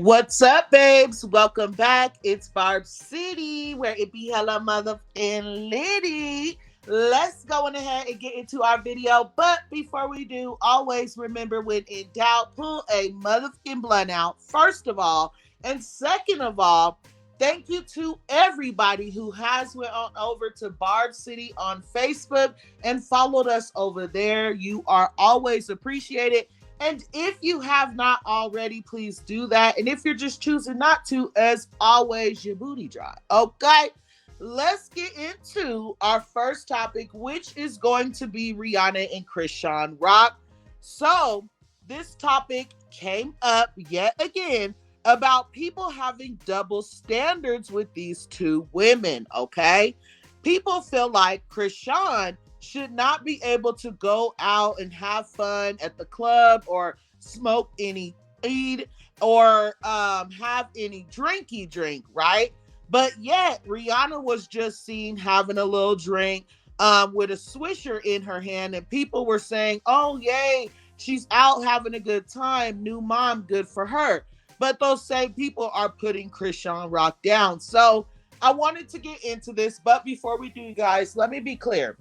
What's up, babes? Welcome back. It's Barb City, where it be hella motherfucking litty. Let's go on ahead and get into our video. But before we do, always remember when in doubt, pull a motherfucking blunt out, first of all. And second of all, thank you to everybody who has went on over to Barb City on Facebook and followed us over there. You are always appreciated. And if you have not already, please do that. And if you're just choosing not to, as always, your booty dry. Okay, let's get into our first topic, which is going to be Rihanna and Chrisean Rock. So this topic came up yet again about people having double standards with these two women, okay? People feel like Chrisean should not be able to go out and have fun at the club or smoke any weed or have any drinky drink, right? But yet Rihanna was just seen having a little drink with a swisher in her hand, and people were saying, oh yay, she's out having a good time, new mom, good for her. But those same people are putting Chrisean Rock down. So I wanted to get into this, but before we do, guys, let me be clear.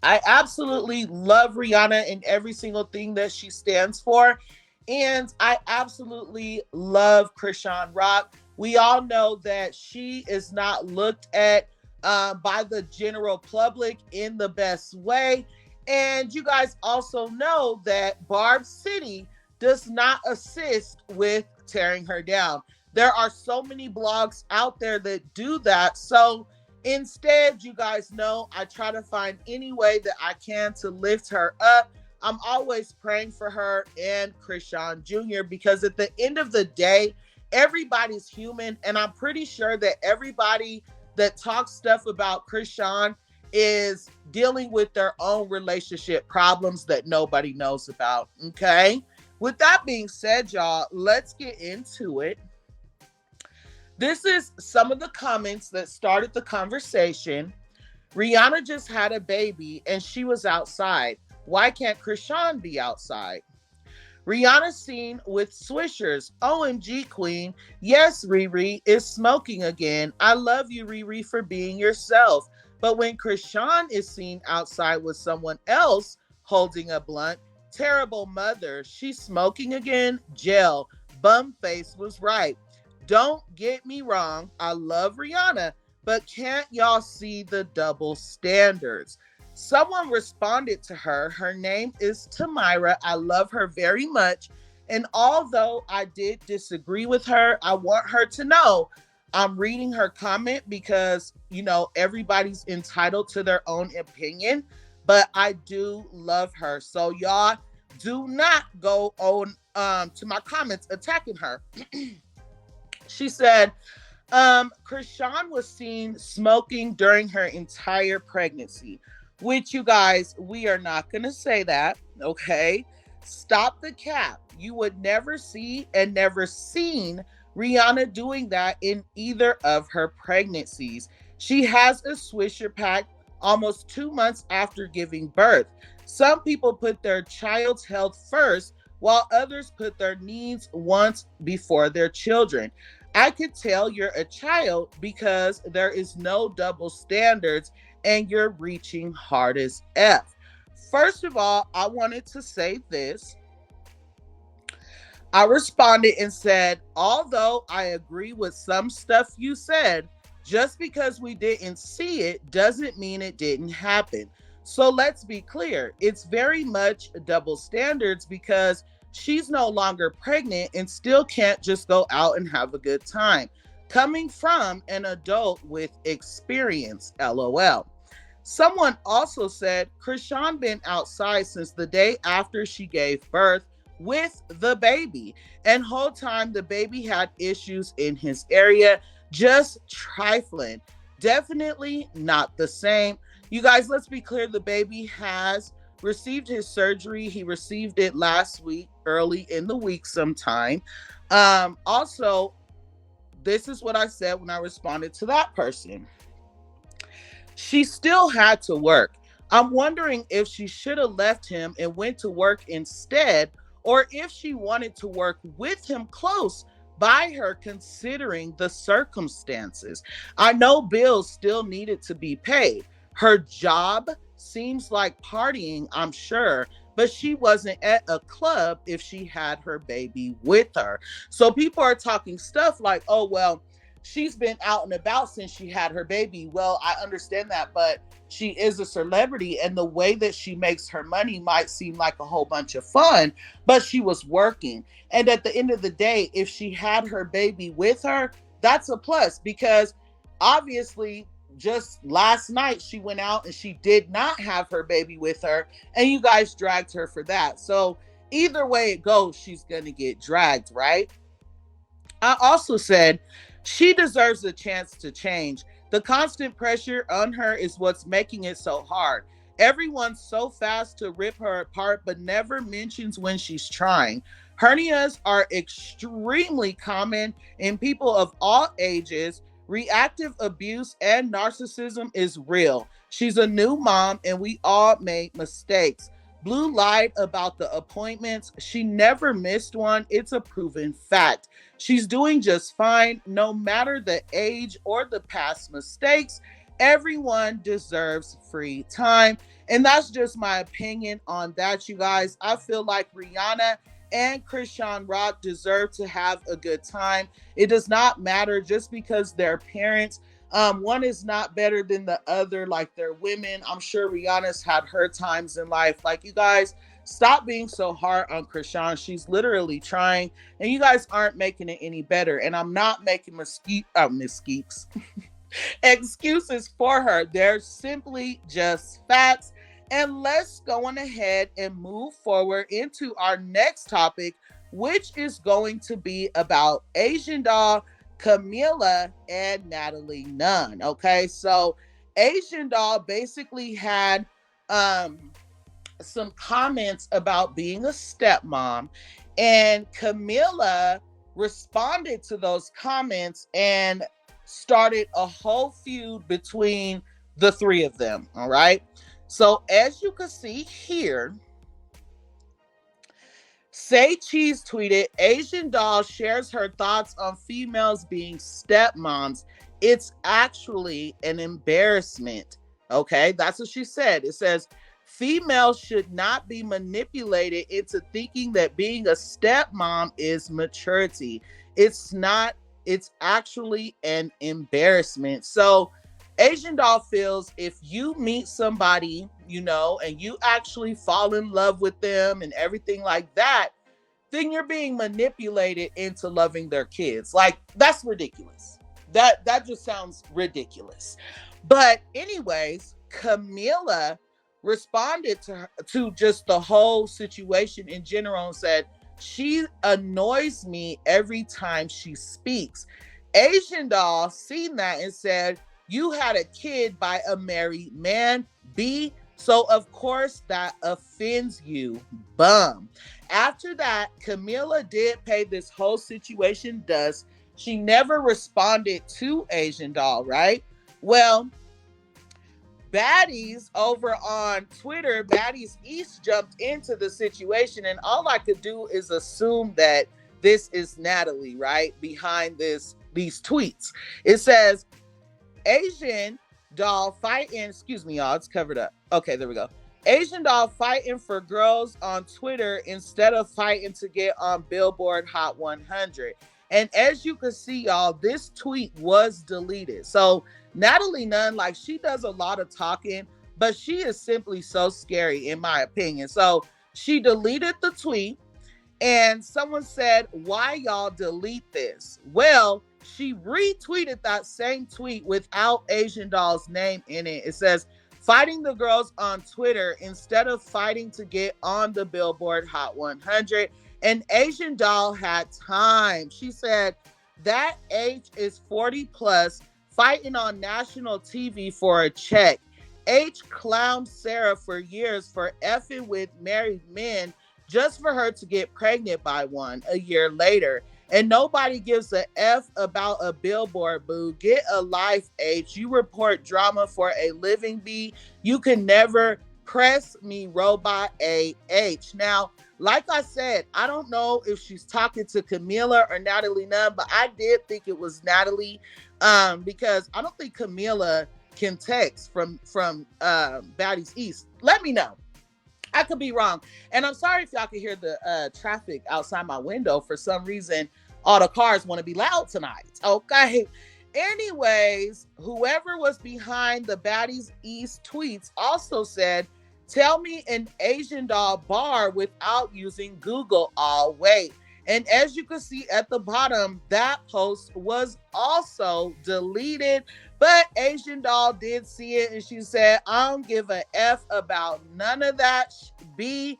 I absolutely love Rihanna and every single thing that she stands for. And I absolutely love Chrisean Rock. We all know that she is not looked at by the general public in the best way. And you guys also know that Barb City does not assist with tearing her down. There are so many blogs out there that do that. So instead, you guys know, I try to find any way that I can to lift her up. I'm always praying for her and Chrisean Jr. because at the end of the day, everybody's human. And I'm pretty sure that everybody that talks stuff about Chrisean is dealing with their own relationship problems that nobody knows about. Okay? With that being said, y'all, let's get into it. This is some of the comments that started the conversation. Rihanna just had a baby and she was outside. Why can't Chrisean be outside? Rihanna seen with swishers. OMG queen. Yes, Riri is smoking again. I love you, Riri, for being yourself. But when Chrisean is seen outside with someone else holding a blunt, terrible mother. She's smoking again? Jail. Bumface was right. Don't get me wrong, I love Rihanna, but can't y'all see the double standards? Someone responded to her. Her name is Tamira. I love her very much. And although I did disagree with her, I want her to know I'm reading her comment because, you know, everybody's entitled to their own opinion, but I do love her. So y'all do not go on to my comments attacking her. She said, Chrisean was seen smoking during her entire pregnancy, which you guys, we are not going to say that, okay? Stop the cap. You would never see and never seen Rihanna doing that in either of her pregnancies. She has a swisher pack almost 2 months after giving birth. Some people put their child's health first, while others put their needs once before their children. I could tell you're a child because there is no double standards and you're reaching hard as F. First of all, I wanted to say this. I responded and said, although I agree with some stuff you said, just because we didn't see it doesn't mean it didn't happen. So let's be clear. It's very much double standards because she's no longer pregnant and still can't just go out and have a good time. Coming from an adult with experience, LOL. Someone also said, Chrisean been outside since the day after she gave birth with the baby. And whole time the baby had issues in his area, just trifling. Definitely not the same. You guys, let's be clear. The baby has received his surgery. He received it last week, early in the week sometime. Also, this is what I said when I responded to that person. She still had to work. I'm wondering if she should have left him and went to work instead, or if she wanted to work with him close, by her considering the circumstances. I know bills still needed to be paid. Her job seems like partying, I'm sure, but she wasn't at a club if she had her baby with her. So people are talking stuff like, oh, well, she's been out and about since she had her baby. Well, I understand that, but she is a celebrity, and the way that she makes her money might seem like a whole bunch of fun, but she was working. And at the end of the day, if she had her baby with her, that's a plus, because obviously just last night she went out and she did not have her baby with her, and you guys dragged her for that. So either way it goes, she's going to get dragged, right? I also said she deserves a chance to change. The constant pressure on her is what's making it so hard. Everyone's so fast to rip her apart, but never mentions when she's trying. Hernias are extremely common in people of all ages. Reactive abuse and narcissism is real. She's a new mom, and we all make mistakes. Blue lied about the appointments. She never missed one. It's a proven fact. She's doing just fine, no matter the age or the past mistakes. Everyone deserves free time. And that's just my opinion on that, you guys. I feel like Rihanna and Chrisean Rock deserve to have a good time. It does not matter just because they're parents. One is not better than the other, like they're women. I'm sure Rihanna's had her times in life. Like, you guys, stop being so hard on Chrisean. She's literally trying, and you guys aren't making it any better. And I'm not making excuses for her. They're simply just facts. And let's go on ahead and move forward into our next topic, which is going to be about Asian doll Camilla and Natalie Nunn. Okay, so Asian doll basically had some comments about being a stepmom, and Camilla responded to those comments and started a whole feud between the three of them. All right, so as you can see here, Say Cheese tweeted, Asian doll shares her thoughts on females being stepmoms. It's actually an embarrassment. Okay, that's what she said. It says, females should not be manipulated into thinking that being a stepmom is maturity. It's not, it's actually an embarrassment. So Asian doll feels if you meet somebody, you know, and you actually fall in love with them and everything like that, then you're being manipulated into loving their kids. Like, that's ridiculous. That just sounds ridiculous. But anyways, Camilla responded to just the whole situation in general and said, she annoys me every time she speaks. Asian doll seen that and said, you had a kid by a married man, B, so of course that offends you, bum. After that, Camilla did pay this whole situation dust. She never responded to Asian doll, right? Well, Baddies over on Twitter, Baddies East jumped into the situation, and all I could do is assume that this is Natalie, right? Behind these tweets. It says, Asian doll fighting, excuse me, y'all, it's covered up. Okay, there we go. Asian doll fighting for girls on Twitter instead of fighting to get on Billboard Hot 100. And as you can see, y'all, this tweet was deleted. So Natalie Nunn, like, she does a lot of talking, but she is simply so scary, in my opinion. So she deleted the tweet, and someone said, why y'all delete this? Well, she retweeted that same tweet without Asian doll's name in it. It says, fighting the girls on Twitter instead of fighting to get on the Billboard Hot 100. And Asian doll had time. She said, that age is 40 plus, fighting on national TV for a check. H clowned Sarah for years for effing with married men just for her to get pregnant by one a year later. And nobody gives a F about a billboard, boo. Get a life, H. You report drama for a living, B. You can never press me, robot, A, H. Now, Like I said, I don't know if she's talking to Camilla or Natalie Nunn, but I did think it was Natalie, because I don't think Camilla can text from Baddies East. Let me know. I could be wrong. And I'm sorry if y'all can hear the traffic outside my window. For some reason, all the cars want to be loud tonight. Okay. Anyways, whoever was behind the Baddies East tweets also said, tell me an Asian doll bar without using Google. Oh, wait. And as you can see at the bottom, that post was also deleted. But Asian doll did see it and she said, I don't give a F about none of that. B.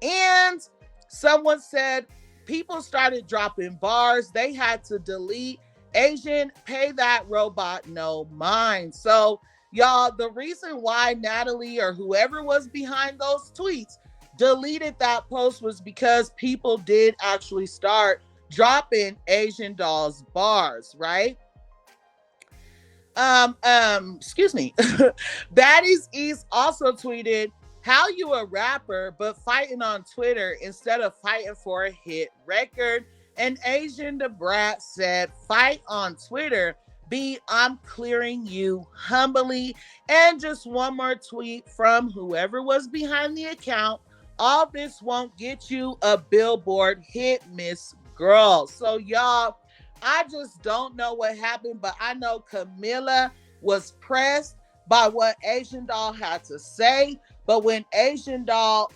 And someone said people started dropping bars. They had to delete. Asian, pay that robot no mind. So y'all, the reason why Natalie or whoever was behind those tweets deleted that post was because people did actually start dropping Asian dolls bars, right? Excuse me. Baddies East also tweeted, how you a rapper but fighting on Twitter instead of fighting for a hit record? And Asian the Brat said, fight on Twitter. B, I'm clearing you humbly. And just one more tweet from whoever was behind the account. All this won't get you a Billboard hit, Miss Girl. So y'all, I just don't know what happened, but I know Camilla was pressed by what Asian Doll had to say. But when Asian Doll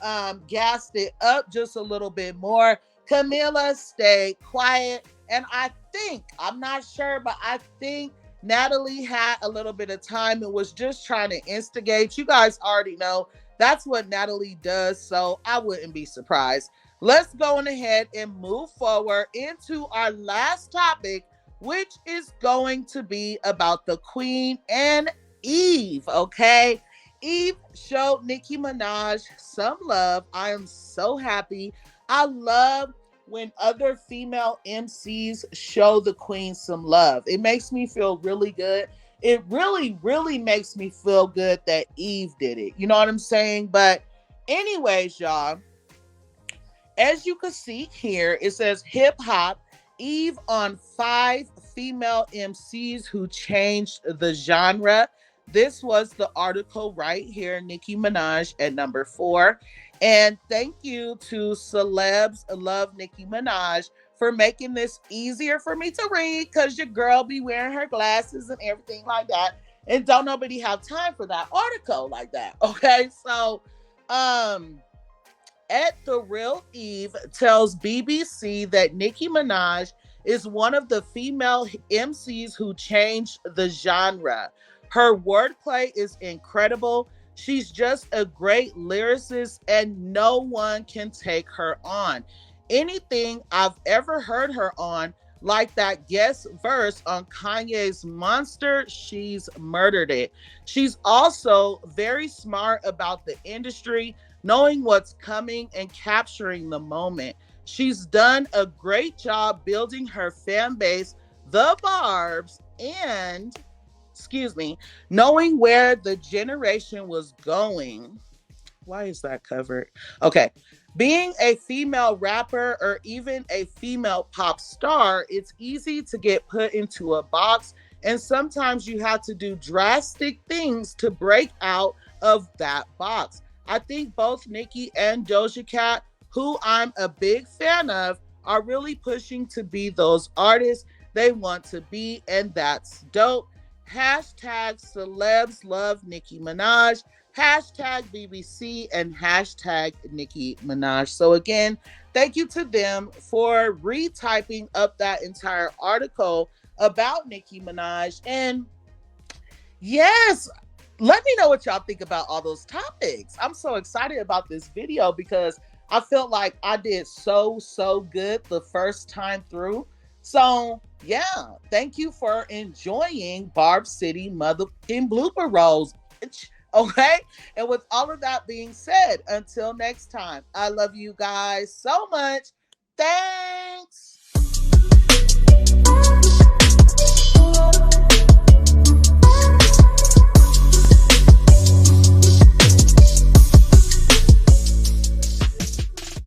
gassed it up just a little bit more, Camilla stayed quiet. And I think, I'm not sure, but I think Natalie had a little bit of time and was just trying to instigate. You guys already know that's what Natalie does, so I wouldn't be surprised. Let's go on ahead and move forward into our last topic, which is going to be about the Queen and Eve, okay? Eve showed Nicki Minaj some love. I am so happy. I love when other female MCs show the Queen some love. It makes me feel really good. It really, really makes me feel good that Eve did it. You know what I'm saying? But anyways, y'all, as you can see here, it says hip hop, Eve on 5 female MCs who changed the genre. This was the article right here, Nicki Minaj at number 4. And thank you to Celebs Love Nicki Minaj for making this easier for me to read, because your girl be wearing her glasses and everything like that. And don't nobody have time for that article like that. Okay, so at The Real Eve tells BBC that Nicki Minaj is one of the female MCs who changed the genre. Her wordplay is incredible. She's just a great lyricist and no one can take her on. Anything I've ever heard her on, like that guest verse on Kanye's Monster, she's murdered it. She's also very smart about the industry, knowing what's coming and capturing the moment. She's done a great job building her fan base, the Barbs, and knowing where the generation was going. Why is that covered? Okay. Being a female rapper or even a female pop star, it's easy to get put into a box, and sometimes you have to do drastic things to break out of that box. I think both Nicki and Doja Cat, who I'm a big fan of, are really pushing to be those artists they want to be, and that's dope. Hashtag celebs love Nicki Minaj, hashtag BBC, and hashtag Nicki Minaj. So again, thank you to them for retyping up that entire article about Nicki Minaj. And yes, let me know what y'all think about all those topics. I'm so excited about this video because I felt like I did so good the first time through. So yeah, thank you for enjoying Barb City motherfucking blooper rolls. Okay? And with all of that being said, until next time, I love you guys so much. Thanks.